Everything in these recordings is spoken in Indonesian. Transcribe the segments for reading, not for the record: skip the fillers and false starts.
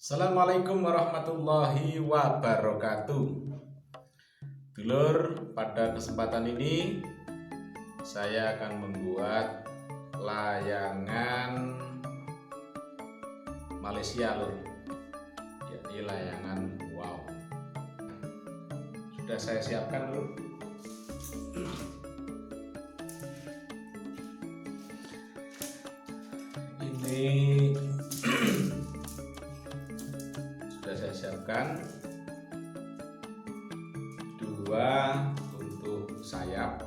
Assalamualaikum warahmatullahi wabarakatuh. Dulur, pada kesempatan ini saya akan membuat layangan Malaysia, lur. Jadi layangan wow. Sudah saya siapkan, lur. Ini sudah saya siapkan dua untuk sayap,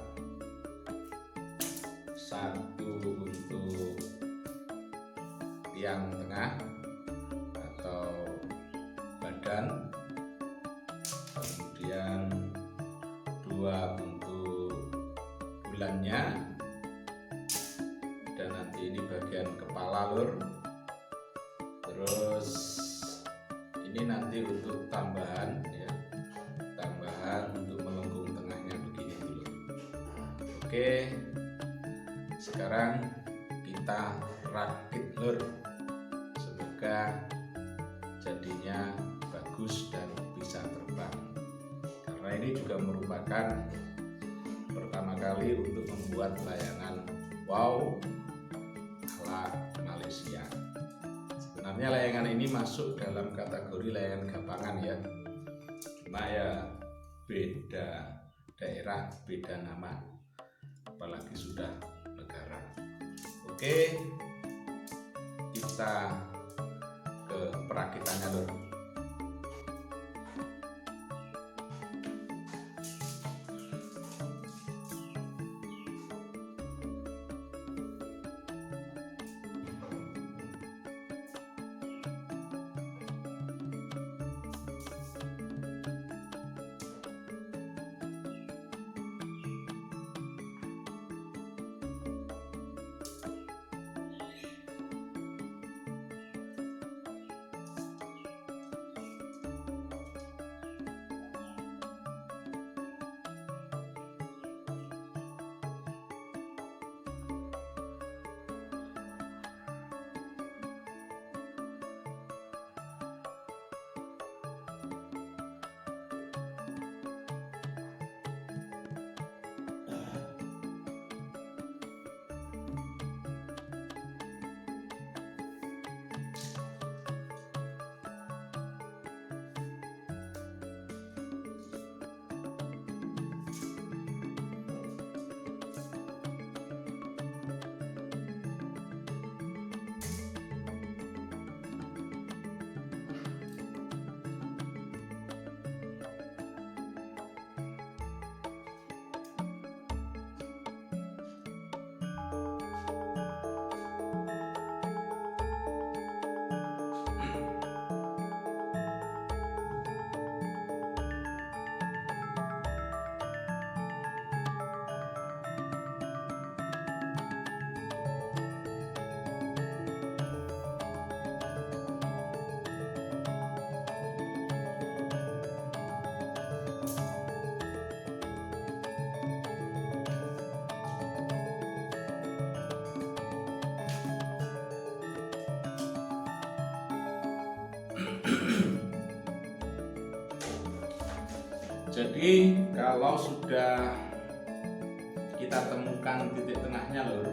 satu untuk tiang tengah atau badan, kemudian dua untuk bulannya, dan nanti ini bagian kepala, lur. Terus ini nanti untuk tambahan, ya, tambahan untuk melengkung tengahnya begini dulu. Oke, sekarang kita rakit, lur. Semoga jadinya bagus dan bisa terbang, karena ini juga merupakan pertama kali untuk membuat layangan wow ala Malaysia. Sebenarnya layangan ini masuk dalam kategori layangan gapangan, ya, cuma ya beda daerah, beda nama, apalagi sudah negara. Oke, kita ke perakitannya, lur. Jadi kalau sudah kita temukan titik tengahnya, lur,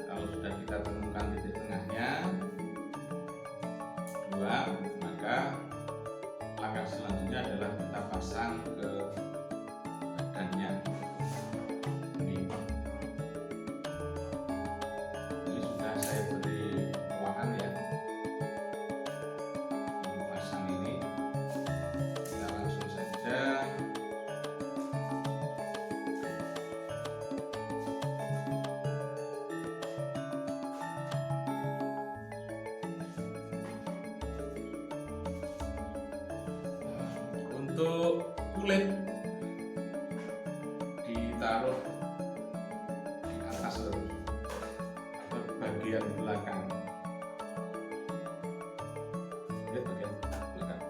kalau sudah kita temukan titik tengahnya dua, maka langkah selanjutnya adalah kita pasang ke badannya. Ini sudah saya beri ruangan, ya. Untuk kulit ditaruh di atas, lur, atau bagian belakang. Lihat bagian belakang.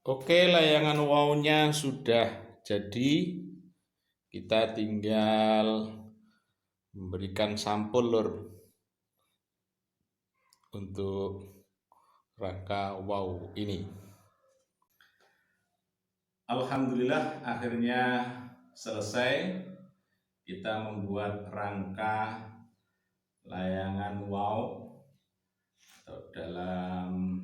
Oke, layangan wow-nya sudah jadi. Kita tinggal memberikan sampul lur untuk rangka wow ini. Alhamdulillah akhirnya selesai. Kita membuat rangka layangan wow atau dalam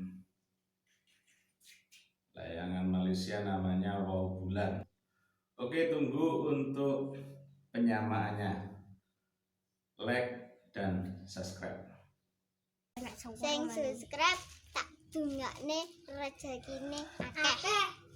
layangan Malaysia namanya wow bulan. Oke, tunggu untuk penyamaannya. Like dan subscribe. Sing subscribe tak dungakne rezekine akeh.